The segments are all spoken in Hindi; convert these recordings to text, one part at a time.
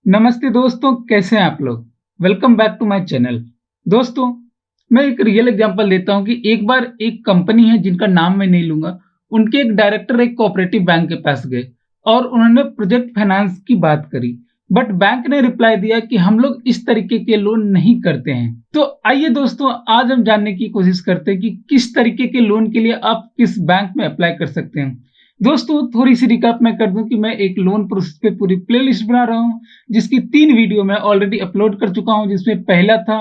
नमस्ते दोस्तों, कैसे हैं आप लोग? Welcome back to my channel. दोस्तों, मैं एक रियल एग्जांपल देता हूं कि एक बार एक कंपनी है जिनका नाम मैं नहीं लूंगा, उनके एक डायरेक्टर एक कोऑपरेटिव बैंक के पास गए और उन्होंने प्रोजेक्ट फाइनेंस की बात करी। बट बैंक ने रिप्लाई दिया कि हम लोग इस तरीके के लोन नहीं करते हैं। तो आइए दोस्तों, आज हम जानने की कोशिश करते हैं कि किस तरीके के लोन के लिए आप किस बैंक में अप्लाई कर सकते हैं। दोस्तों, थोड़ी सी रिकैप मैं कर दूं कि मैं एक लोन प्रोसेस पे पूरी प्लेलिस्ट बना रहा हूं, जिसकी 3 वीडियो मैं ऑलरेडी अपलोड कर चुका हूं। जिसमें पहला था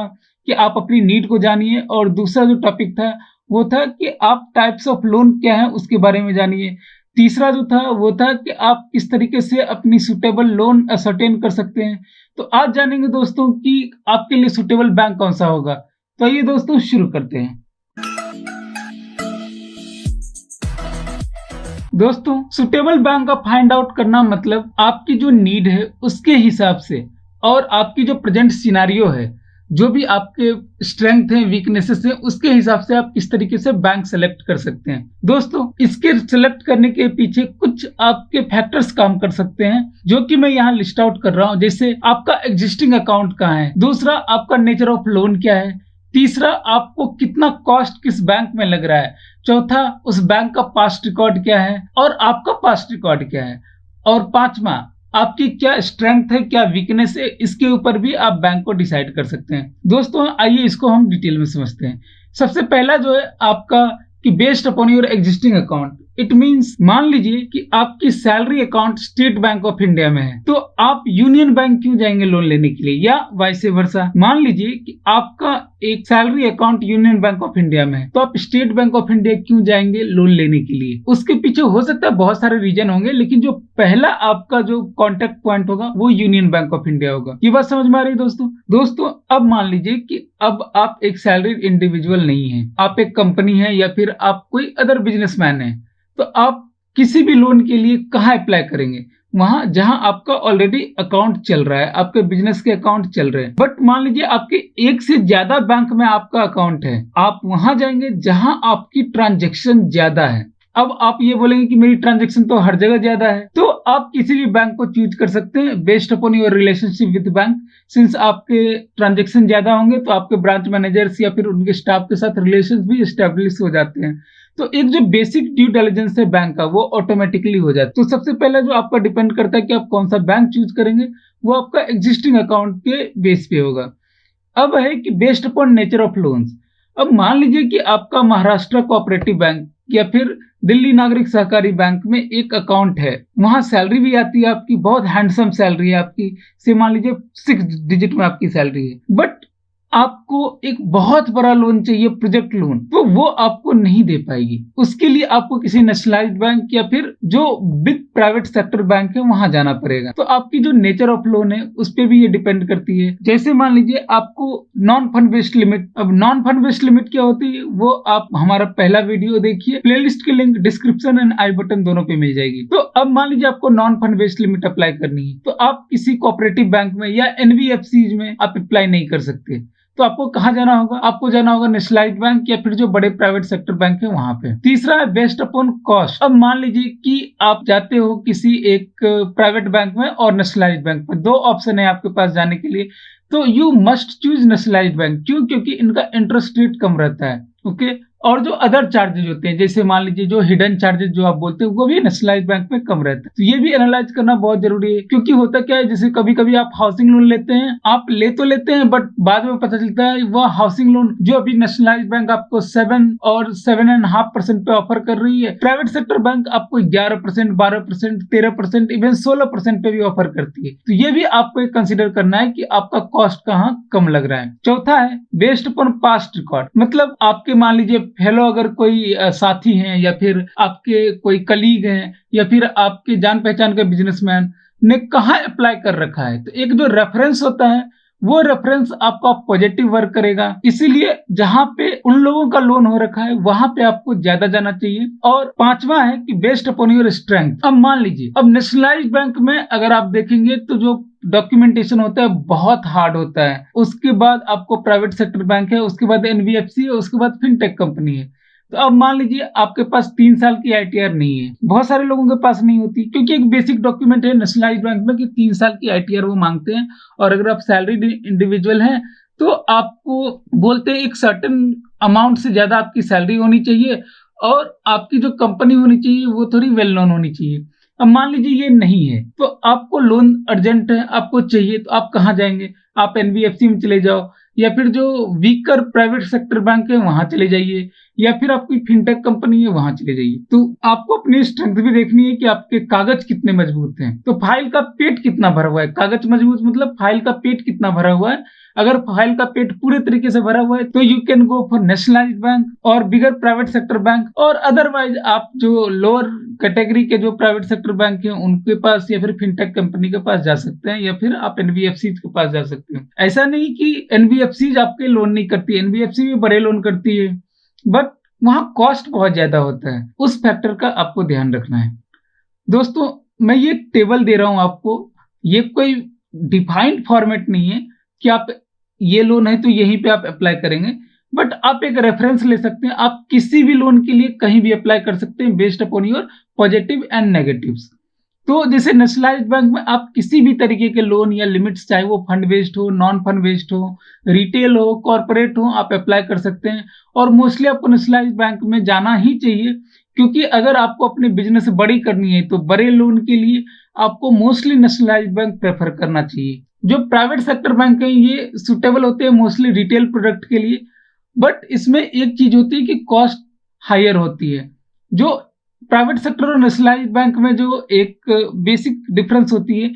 कि आप अपनी नीड को जानिए, और दूसरा जो टॉपिक था वो था कि आप टाइप्स ऑफ लोन क्या है उसके बारे में जानिए। तीसरा जो था वो था कि आप किस तरीके से अपनी सुटेबल लोन असर्टेन कर सकते हैं। तो आज जानेंगे दोस्तों कि आपके लिए सुटेबल बैंक कौन सा होगा। तो आइए दोस्तों, शुरू करते हैं। दोस्तों, सुटेबल बैंक का फाइंड आउट करना मतलब आपकी जो नीड है उसके हिसाब से, और आपकी जो प्रेजेंट सिनारियो है, जो भी आपके स्ट्रेंथ है, वीकनेसेस है, उसके हिसाब से आप किस तरीके से बैंक सेलेक्ट कर सकते हैं। दोस्तों, इसके सेलेक्ट करने के पीछे कुछ आपके फैक्टर्स काम कर सकते हैं, जो कि मैं यहाँ लिस्ट आउट कर रहा हूँ। जैसे आपका एग्जिस्टिंग अकाउंट कहाँ है, दूसरा आपका नेचर ऑफ लोन क्या है, तीसरा आपको कितना कॉस्ट किस बैंक में लग रहा है, चौथा उस बैंक का पास्ट रिकॉर्ड क्या है और आपका पास्ट रिकॉर्ड क्या है, और पांचवा आपकी क्या स्ट्रेंथ है, क्या वीकनेस है, इसके ऊपर भी आप बैंक को डिसाइड कर सकते हैं। दोस्तों, आइए इसको हम डिटेल में समझते हैं। सबसे पहला जो है आपका कि based upon your existing account, it means मान लीजिए कि आपकी salary account state bank of India में है, तो आप यूनियन बैंक क्यों जाएंगे लोन लेने के लिए, या वाइस वर्सा। मान लीजिए कि आपका एक salary account union bank of India में है, तो आप स्टेट बैंक ऑफ इंडिया क्यों जाएंगे लोन लेने के लिए। उसके पीछे हो सकता है बहुत सारे रीजन होंगे, लेकिन जो पहला आपका जो कॉन्टेक्ट पॉइंट होगा वो यूनियन बैंक ऑफ इंडिया होगा। ये बात समझ में आ रही है दोस्तों, अब मान लीजिए कि अब आप एक सैलरीड इंडिविजुअल नहीं है, आप एक कंपनी है या फिर आप कोई अदर बिजनेसमैन है, तो आप किसी भी लोन के लिए कहाँ अप्लाई करेंगे, वहां जहां आपका ऑलरेडी अकाउंट चल रहा है, आपके बिजनेस के अकाउंट चल रहे हैं। बट मान लीजिए आपके एक से ज्यादा बैंक में आपका अकाउंट है, आप वहां जाएंगे जहां आपकी ट्रांजेक्शन ज्यादा है। अब आप ये बोलेंगे कि मेरी ट्रांजेक्शन तो हर जगह ज्यादा है, तो आप किसी भी बैंक को चूज कर सकते हैं based upon your relationship with bank. Since आपके ट्रांजेक्शन ज्यादा होंगे तो आपके ब्रांच मैनेजर्स या फिर उनके स्टाफ के साथ रिलेशन भी स्टेब्लिश हो जाते हैं। तो एक जो बेसिक ड्यू डिलिजेंस है बैंक का, वो ऑटोमेटिकली हो जाता है। तो सबसे पहले जो आपका डिपेंड करता है कि आप कौन सा बैंक चूज करेंगे, वो आपका एग्जिस्टिंग अकाउंट के बेस पे होगा। अब है कि based upon nature of loans. अब मान लीजिए कि आपका महाराष्ट्र कोऑपरेटिव बैंक या फिर दिल्ली नागरिक सहकारी बैंक में एक अकाउंट है, वहां सैलरी भी आती है आपकी, बहुत हैंडसम सैलरी है आपकी, से मान लीजिए 6 डिजिट में आपकी सैलरी है। बट आपको एक बहुत बड़ा लोन चाहिए, प्रोजेक्ट लोन, तो वो आपको नहीं दे पाएगी। उसके लिए आपको किसी नेशनलाइज्ड बैंक या फिर जो बिग प्राइवेट सेक्टर बैंक है वहां जाना पड़ेगा। तो आपकी जो नेचर ऑफ लोन है उस पर भी ये डिपेंड करती है। जैसे मान लीजिए आपको नॉन फंड बेस्ड लिमिट, अब नॉन फंड बेस्ड लिमिट क्या होती है वो आप हमारा पहला वीडियो देखिए, प्लेलिस्ट की link description and I button दोनों पे मिल जाएगी। तो अब मान लीजिए आपको non fund based limit apply करनी है, तो आप किसी कोऑपरेटिव बैंक में या एनबीएफसी में आप अप्लाई नहीं कर सकते। तो आपको कहाँ जाना होगा, आपको जाना होगा नेशनलाइज्ड बैंक या फिर जो बड़े प्राइवेट सेक्टर बैंक है वहां पे। तीसरा है बेस्ड अपॉन कॉस्ट। अब मान लीजिए कि आप जाते हो किसी एक प्राइवेट बैंक में और नेशनलाइज्ड बैंक में, दो ऑप्शन है आपके पास जाने के लिए, तो you must choose nationalised bank. क्यों? क्योंकि इनका इंटरेस्ट रेट कम रहता है। ओके, और जो अदर चार्जेज होते हैं, जैसे मान लीजिए जो हिडन चार्जेज जो आप बोलते हैं, वो भी नेशनलाइज्ड बैंक में कम रहता है। तो ये भी एनालाइज करना बहुत जरूरी है, क्योंकि होता क्या है, जैसे कभी कभी आप हाउसिंग लोन लेते हैं, आप ले तो लेते हैं बट बाद में पता चलता है वह हाउसिंग लोन जो अभी नेशनलाइज्ड बैंक आपको 7 और 7.5% पे ऑफर कर रही है, प्राइवेट सेक्टर बैंक आपको 11%, 12%, 13%, इवन 16% पे भी ऑफर करती है। तो ये भी आपको कंसिडर करना है कि आपका कॉस्ट कहाँ कम लग रहा है। चौथा है बेस्ड अपॉन पास्ट रिकॉर्ड। मतलब आपके मान लीजिए फेलो अगर कोई साथी हैं या फिर आपके कोई कलीग हैं या फिर आपके जान पहचान के बिजनेसमैन ने कहाँ अप्लाई कर रखा है, तो एक जो रेफरेंस होता है वो रेफरेंस आपका पॉजिटिव वर्क करेगा। इसीलिए जहां पे उन लोगों का लोन हो रखा है वहां पे आपको ज्यादा जाना चाहिए। और पांचवा है कि बेस्ड अपॉन योर स्ट्रेंथ। अब मान लीजिए अब नेशनलाइज्ड बैंक में अगर आप देखेंगे तो जो डॉक्यूमेंटेशन होता है बहुत हार्ड होता है। उसके बाद आपको प्राइवेट सेक्टर बैंक है, उसके बाद एनबीएफसी है, उसके बाद फिनटेक कंपनी है। तो अब मान लीजिए आपके पास 3 साल की आईटीआर नहीं है, बहुत सारे लोगों के पास नहीं होती, क्योंकि एक बेसिक डॉक्यूमेंट है नेशनलाइज्ड बैंक में कि 3 साल की आईटीआर वो मांगते हैं। और अगर आप सैलरीड इंडिविजुअल हैं तो आपको बोलते हैं एक सर्टेन अमाउंट से ज्यादा आपकी सैलरी होनी चाहिए और आपकी जो कंपनी होनी चाहिए वो थोड़ी वेल नोन होनी चाहिए। अब मान लीजिए ये नहीं है, तो आपको लोन अर्जेंट है, आपको चाहिए, तो आप कहाँ जाएंगे? आप एनबीएफसी में चले जाओ, या फिर जो वीकर प्राइवेट सेक्टर बैंक है वहां चले जाइए, या फिर आपकी फिनटेक कंपनी है वहां चले जाइए। तो आपको अपनी स्ट्रेंथ भी देखनी है कि आपके कागज कितने मजबूत हैं। तो फाइल का पेट कितना भरा हुआ है, कागज मजबूत मतलब फाइल का पेट कितना भरा हुआ है। अगर फाइल का पेट पूरे तरीके से भरा हुआ है तो you can go for nationalised bank और बिगर प्राइवेट सेक्टर बैंक। और अदरवाइज आप जो लोअर कैटेगरी के जो प्राइवेट सेक्टर बैंक हैं उनके पास या फिर फिनटेक कंपनी के पास जा सकते हैं, या फिर आप एनबीएफसी के पास जा सकते हैं। ऐसा नहीं कि एनबीएफसी आपके लोन नहीं करती, एनबीएफसी भी बड़े लोन करती है, बट वहां कॉस्ट बहुत ज्यादा होता है, उस फैक्टर का आपको ध्यान रखना है। दोस्तों मैं ये टेबल दे रहा हूं आपको, ये कोई डिफाइंड फॉर्मेट नहीं है कि आप ये लोन है तो यहीं पे आप अप्लाई करेंगे, बट आप एक रेफरेंस ले सकते हैं। आप किसी भी लोन के लिए कहीं भी अप्लाई कर सकते हैं based upon your positive and negatives. तो जैसे नेशनलाइज्ड बैंक में आप किसी भी तरीके के लोन या लिमिट्स, चाहे वो फंड बेस्ड हो, नॉन फंड बेस्ड हो, रिटेल हो, कॉर्पोरेट हो, आप अप्लाई कर सकते हैं। और मोस्टली आपको नेशनलाइज्ड बैंक में जाना ही चाहिए, क्योंकि अगर आपको अपनी बिजनेस बड़ी करनी है तो बड़े लोन के लिए आपको मोस्टली नेशनलाइज्ड बैंक प्रेफर करना चाहिए। जो प्राइवेट सेक्टर बैंक है ये सुटेबल होते हैं मोस्टली रिटेल प्रोडक्ट के लिए, बट इसमें एक चीज होती है कि कॉस्ट हायर होती है। जो प्राइवेट सेक्टर और नेशनलाइज्ड बैंक में जो एक बेसिक डिफरेंस होती है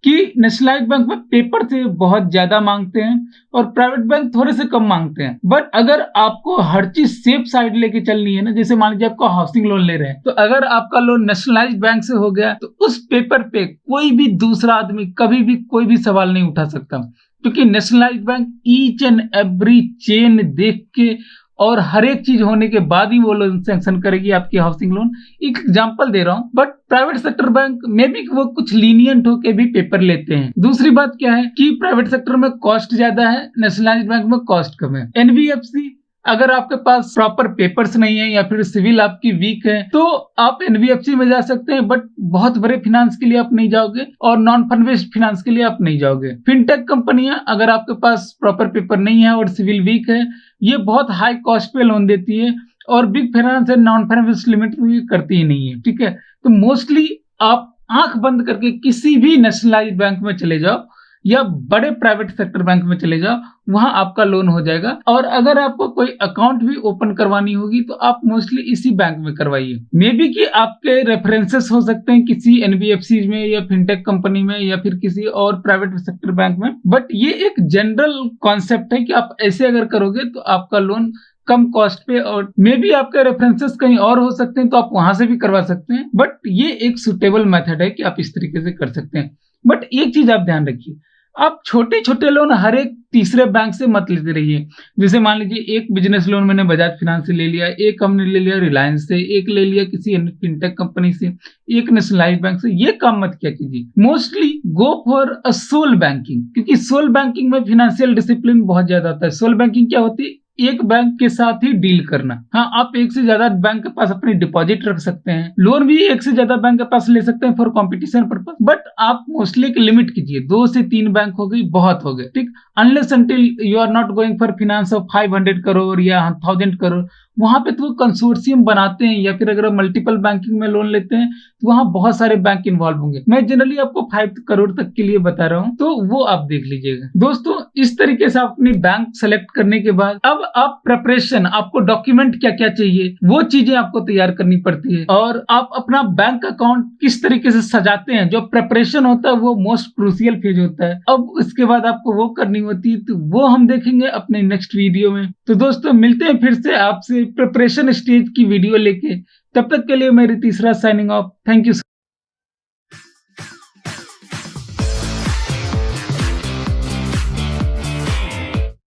कि नेशनलाइज्ड बैंक में पेपर से बहुत ज्यादा मांगते हैं और प्राइवेट बैंक थोड़े से कम मांगते हैं। बट अगर आपको हर चीज सेफ साइड लेके चलनी है ना, जैसे मान लीजिए आपको हाउसिंग लोन ले रहे हैं, तो अगर आपका लोन नेशनलाइज्ड बैंक से हो गया तो उस पेपर पे कोई भी दूसरा आदमी कभी भी कोई भी सवाल नहीं उठा सकता, क्योंकि nationalised bank each and every chain देख के और हर एक चीज होने के बाद ही वो लोन सैंक्शन करेगी आपकी हाउसिंग लोन। एक एग्जांपल दे रहा हूं, बट प्राइवेट सेक्टर बैंक में भी वो कुछ लीनियंट होके भी पेपर लेते हैं। दूसरी बात क्या है कि प्राइवेट सेक्टर में कॉस्ट ज्यादा है, नेशनलाइज्ड बैंक में कॉस्ट कम है। एनबीएफसी अगर आपके पास प्रॉपर पेपर्स नहीं है या फिर सिविल आपकी वीक है तो आप एनबीएफसी में जा सकते हैं, बट बहुत बड़े फिनांस के लिए आप नहीं जाओगे और नॉन फंड बेस्ड फिनांस के लिए आप नहीं जाओगे। फिनटेक कंपनियां अगर आपके पास प्रॉपर पेपर नहीं है और सिविल वीक है, ये बहुत हाई कॉस्ट पे लोन देती है और big finance and non finance limit ये करती ही नहीं है। ठीक है, तो मोस्टली आप आंख बंद करके किसी भी नेशनलाइज्ड बैंक में चले जाओ या बड़े प्राइवेट सेक्टर बैंक में चले जाओ, वहां आपका लोन हो जाएगा। और अगर आपको कोई अकाउंट भी ओपन करवानी होगी तो आप मोस्टली इसी बैंक में करवाइए। मे बी कि आपके रेफरेंसेस हो सकते हैं किसी एनबीएफसी में या फिनटेक कंपनी में या फिर किसी और प्राइवेट सेक्टर बैंक में, बट ये एक जनरल कॉन्सेप्ट है कि आप ऐसे अगर करोगे तो आपका लोन कम कॉस्ट पे, और मे बी आपके रेफरेंसेस कहीं और हो सकते हैं तो आप वहां से भी करवा सकते हैं, बट ये एक सुटेबल मेथड है कि आप इस तरीके से कर सकते हैं। बट एक चीज आप ध्यान रखिए, आप छोटे छोटे लोन हर एक तीसरे बैंक से मत लेते रहिए। जैसे मान लीजिए एक बिजनेस लोन मैंने बजाज फाइनेंस से ले लिया, एक हमने ले लिया रिलायंस से, एक ले लिया किसी फिनटेक कंपनी से, एक नेशनलाइज्ड बैंक से। ये काम मत किया कीजिए। Mostly go for a sole banking, क्योंकि सोल बैंकिंग में फाइनेंशियल डिसिप्लिन बहुत ज्यादा होता है। सोल बैंकिंग क्या होती है? एक बैंक के साथ ही डील करना। हाँ, आप एक से ज्यादा बैंक के पास अपनी डिपॉजिट रख सकते हैं, लोन भी एक से ज्यादा बैंक के पास ले सकते हैं फॉर कंपटीशन पर्पस, बट आप मोस्टली एक लिमिट कीजिए, 2 से 3 बैंक हो गई, बहुत हो गए। ठीक, unless until you are not going for finance of 500 crore या 1000 करोड़, वहां पे तो वो कंसोर्शियम बनाते हैं, या फिर अगर मल्टीपल बैंकिंग में लोन लेते हैं तो वहां बहुत सारे बैंक इन्वॉल्व होंगे। मैं जनरली आपको 5 करोड़ तक के लिए बता रहा हूं, तो वो आप देख लीजिएगा। दोस्तों इस तरीके से आप अपनी बैंक सेलेक्ट करने के बाद अब आप प्रिपरेशन, आपको डॉक्यूमेंट क्या क्या चाहिए वो चीजें आपको तैयार करनी पड़ती है, और आप अपना बैंक अकाउंट किस तरीके से सजाते हैं, जो प्रिपरेशन होता है वो मोस्ट क्रूशियल फेज होता है। अब इसके बाद आपको वो करनी होती है, तो वो हम देखेंगे अपने नेक्स्ट वीडियो में। तो दोस्तों मिलते हैं फिर से आपसे प्रिपरेशन स्टेज की वीडियो लेके, तब तक के लिए मेरी तीसरा साइनिंग ऑफ। Thank you.